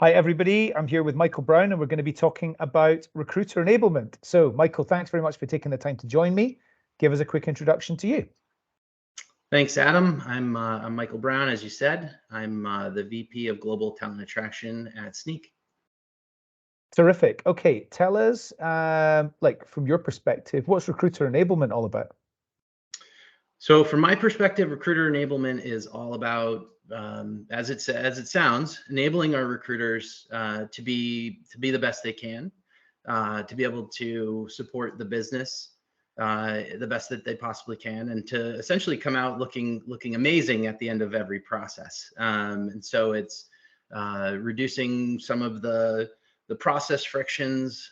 Hi, everybody. I'm here with Michael Brown, and we're going to be talking about recruiter enablement. So, Michael, thanks very much for taking the time to join me. Give us a quick introduction to you. Thanks, Adam. I'm Michael Brown, as you said. I'm the VP of Global Talent Attraction at Snyk. Terrific. Okay, tell us, from your perspective, what's recruiter enablement all about? So, from my perspective, recruiter enablement is all about, as it sounds, enabling our recruiters to be the best they can, to be able to support the business the best that they possibly can, and to essentially come out looking amazing at the end of every process. And so it's reducing some of the process frictions,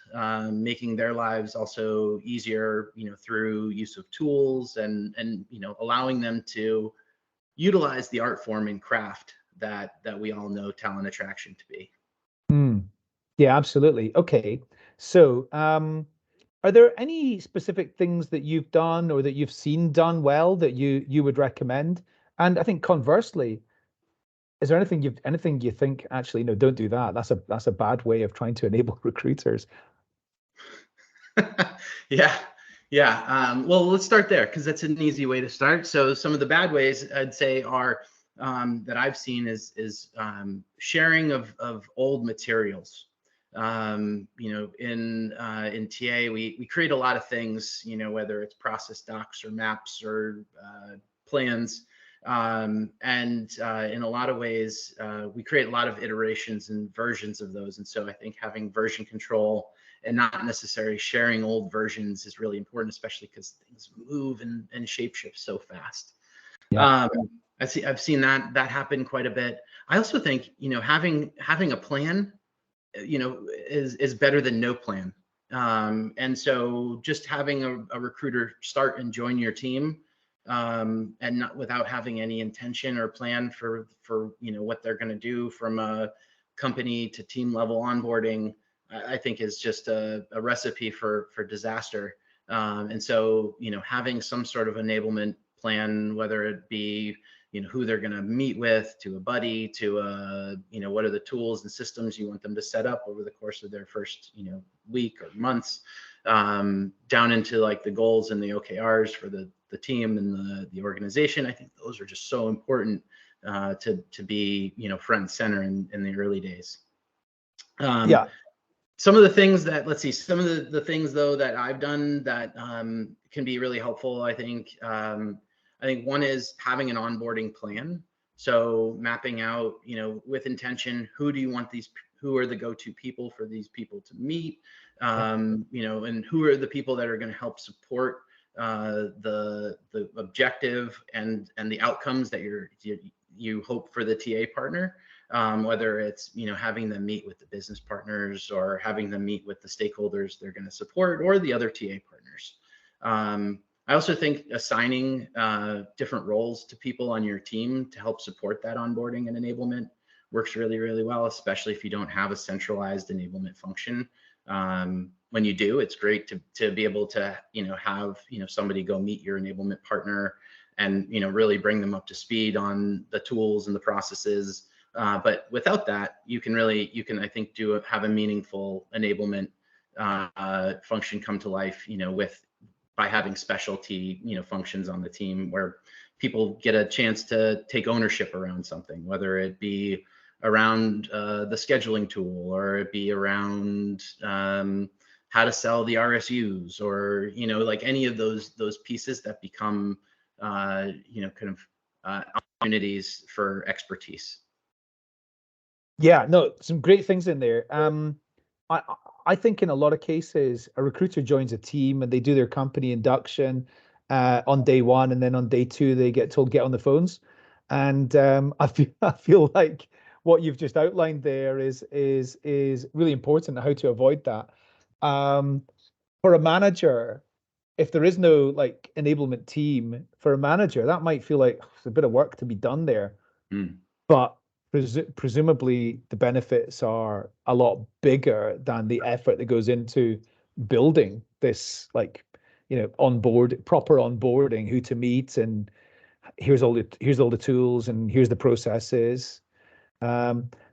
making their lives also easier, through use of tools and allowing them to utilize the art form and craft that we all know talent attraction to be. Yeah, absolutely. Okay, so are there any specific things that you've done or that you've seen done well that you would recommend? And I think conversely, is there anything you think actually no, don't do that. That's a bad way of trying to enable recruiters. Yeah. Well, let's start there because that's an easy way to start. So some of the bad ways I'd say are that I've seen is sharing of old materials. In TA, we create a lot of things, whether it's process docs or maps or plans. And in a lot of ways, we create a lot of iterations and versions of those. And so I think having version control and not necessarily sharing old versions is really important, especially because things move and shapeshift so fast. Yeah. I've seen that happen quite a bit. I also think, having a plan, is better than no plan. And so just having a recruiter start and join your team, and not without having any intention or plan for what they're going to do from a company to team level onboarding, I think is just a recipe for disaster. And so, having some sort of enablement plan, whether it be, who they're going to meet with, to a buddy, to what are the tools and systems you want them to set up over the course of their first, week or months, down into like the goals and the OKRs for the team and the organization. I think those are just so important to be, front and center in the early days. Yeah. Some of the things that, some of the things though that I've done that can be really helpful, I think one is having an onboarding plan. So mapping out, with intention, who are the go-to people for these people to meet, and who are the people that are going to help support the objective and the outcomes that you hope for the TA partner. Whether it's, having them meet with the business partners or having them meet with the stakeholders they're going to support or the other TA partners. I also think assigning different roles to people on your team to help support that onboarding and enablement works really, really well, especially if you don't have a centralized enablement function. When you do, it's great to be able to, have, somebody go meet your enablement partner and, really bring them up to speed on the tools and the processes. But without that, you can, I think, have a meaningful enablement function come to life, by having specialty, functions on the team where people get a chance to take ownership around something, whether it be around the scheduling tool or it be around how to sell the RSUs or, like any of those pieces that become, opportunities for expertise. Yeah, no, some great things in there. I think in a lot of cases, a recruiter joins a team and they do their company induction on day one, and then on day two they get told get on the phones. And I feel like what you've just outlined there is really important, how to avoid that. For a manager, if there is no like enablement team for a manager, that might feel like it's a bit of work to be done there. But presumably the benefits are a lot bigger than the effort that goes into building this, like, proper onboarding, who to meet, and here's all the tools and here's the processes.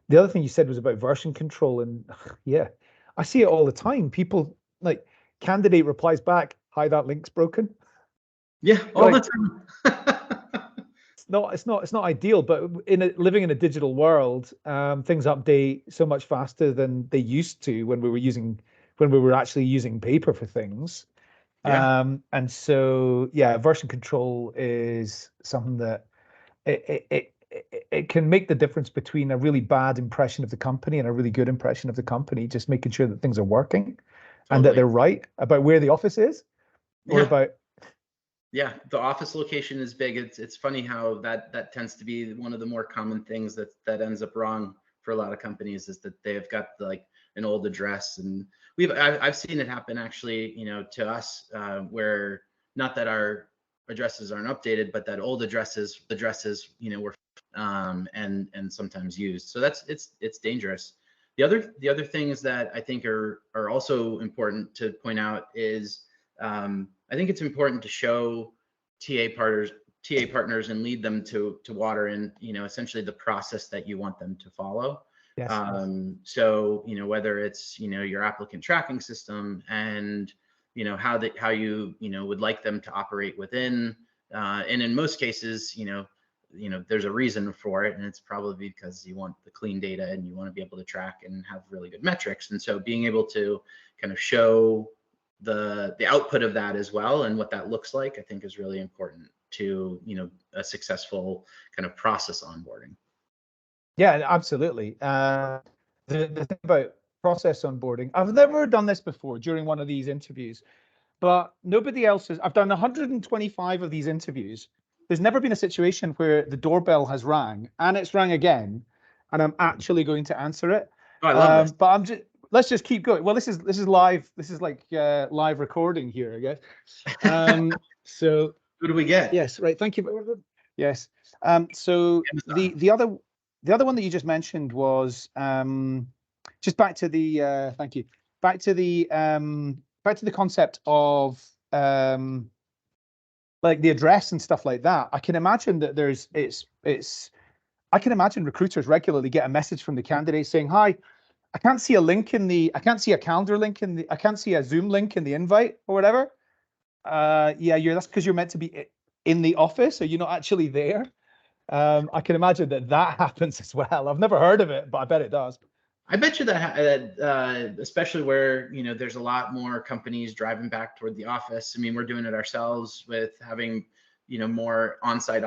the other thing you said was about version control, and yeah, I see it all the time. People like candidate replies back, "Hi, that link's broken." Yeah, all the time. It's not ideal, but living in a digital world, things update so much faster than they used to when we were actually using paper for things. Yeah, And so yeah, version control is something that it can make the difference between a really bad impression of the company and a really good impression of the company, just making sure that things are working and that totally. they're right about where the office is or Yeah. about. Yeah, the office location is big. It's funny how that tends to be one of the more common things that ends up wrong for a lot of companies, is that they've got like an old address. And I've seen it happen actually, to us, where not that our addresses aren't updated, but that old addresses, were and sometimes used. So it's dangerous. The other things that I think are also important to point out is, I think it's important to show TA partners and lead them to water in, essentially the process that you want them to follow. Yes. So, whether it's, your applicant tracking system and, how you, would like them to operate within, and in most cases, there's a reason for it, and it's probably because you want the clean data and you want to be able to track and have really good metrics. And so being able to kind of show the output of that as well and what that looks like, I think is really important to, a successful kind of process onboarding. Yeah, absolutely. The thing about process onboarding, I've never done this before during one of these interviews, but nobody else has. I've done 125 of these interviews. There's never been a situation where the doorbell has rang and it's rang again, and I'm actually going to answer it. Oh, I love this. But let's just keep going. Well, this is live. This is like live recording here, I guess. So Who do we get? yes, right. Thank you. Yes. So the other one that you just mentioned was just back to the thank you. Back to the concept of like the address and stuff like that. I can imagine that I can imagine recruiters regularly get a message from the candidate saying, "Hi, I can't see I can't see a calendar link I can't see a Zoom link in the invite or whatever." Yeah, that's because you're meant to be in the office, or you're not actually there. I can imagine that happens as well. I've never heard of it, but I bet it does. I bet you that especially where, there's a lot more companies driving back toward the office. I mean, we're doing it ourselves with having, more on-site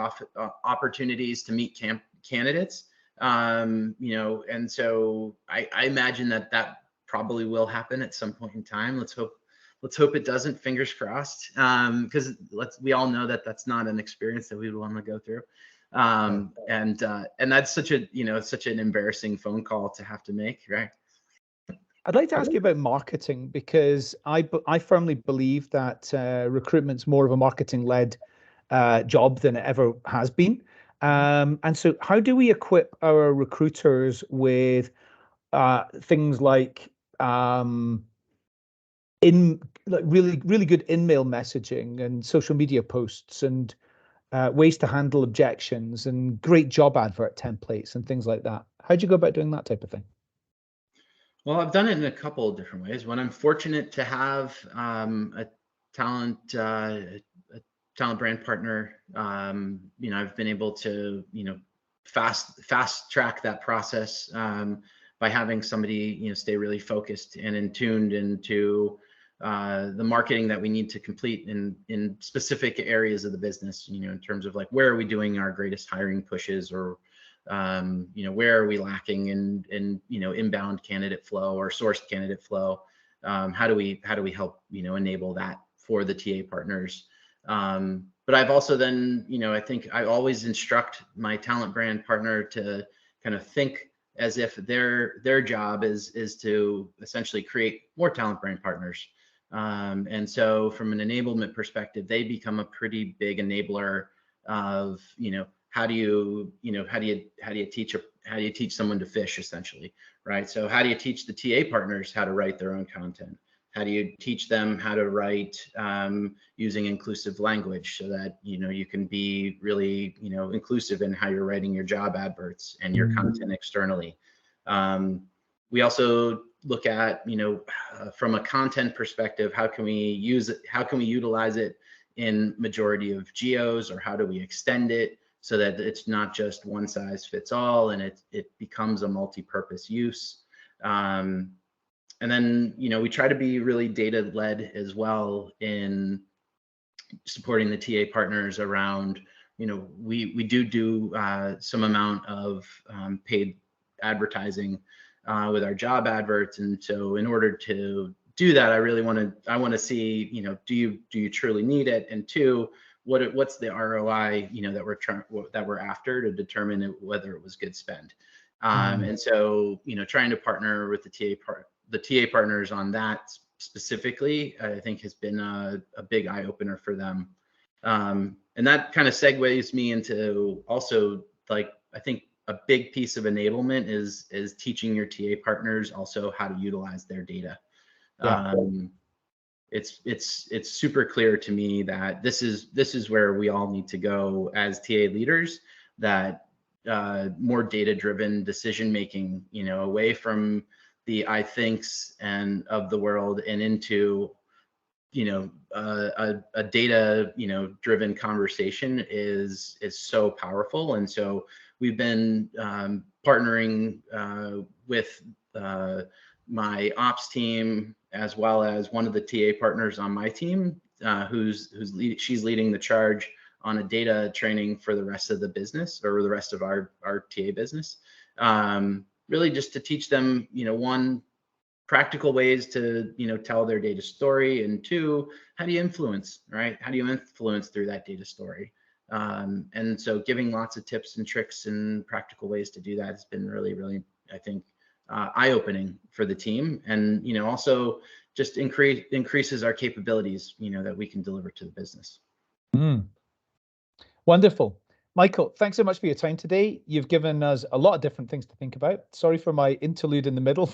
opportunities to meet candidates. And so I imagine that probably will happen at some point in time. Let's hope it doesn't, fingers crossed. Because we all know that that's not an experience that we would want to go through. And that's such an embarrassing phone call to have to make, right? I'd like to ask you about marketing, because I firmly believe that recruitment's more of a marketing-led job than it ever has been. And so how do we equip our recruiters with things like really good in-mail messaging and social media posts and ways to handle objections and great job advert templates and things like that? How do you go about doing that type of thing? Well, I've done it in a couple of different ways. When I'm fortunate to have a talent brand partner, I've been able to, fast track that process by having somebody, stay really focused and in tuned into the marketing that we need to complete in specific areas of the business, in terms of like, where are we doing our greatest hiring pushes, or where are we lacking in inbound candidate flow or sourced candidate flow? How do we help enable that for the TA partners? But I've also then, I think I always instruct my talent brand partner to kind of think as if their job is to essentially create more talent brand partners. And so from an enablement perspective, they become a pretty big enabler of, how do you teach someone to fish, essentially, right? So how do you teach the TA partners how to write their own content? How do you teach them how to write using inclusive language, so that you can be really inclusive in how you're writing your job adverts and your content externally? We also look at, from a content perspective, how can we use it? How can we utilize it in majority of geos, or how do we extend it so that it's not just one size fits all and it becomes a multi-purpose use. And then, we try to be really data led as well in supporting the TA partners around, we do some amount of paid advertising with our job adverts. And so in order to do that, I want to see, do you truly need it? And two, what's the ROI, that we're after to determine whether it was good spend. And so, trying to partner with the TA partners on that specifically, I think has been a big eye opener for them. And that kind of segues me into also, like, I think a big piece of enablement is teaching your TA partners also how to utilize their data. Yeah. It's super clear to me that this is where we all need to go as TA leaders, that more data-driven decision making, away from the I thinks and of the world and into, a data, driven conversation is so powerful. And so we've been partnering with my ops team, as well as one of the TA partners on my team, she's leading the charge on a data training for the rest of the business, or the rest of our TA business. Really just to teach them, one, practical ways to, tell their data story, and two, how do you influence, right? How do you influence through that data story? And so giving lots of tips and tricks and practical ways to do that has been really, really, I think, eye-opening for the team, and also just increases our capabilities, that we can deliver to the business. Wonderful. Michael, thanks so much for your time today. You've given us a lot of different things to think about. Sorry for my interlude in the middle.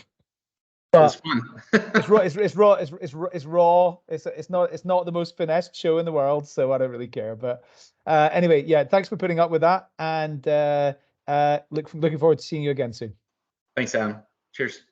It's fun. It's raw. It's raw. It's not the most finessed show in the world, so I don't really care. But anyway, yeah, thanks for putting up with that, and looking forward to seeing you again soon. Thanks, Adam. Cheers.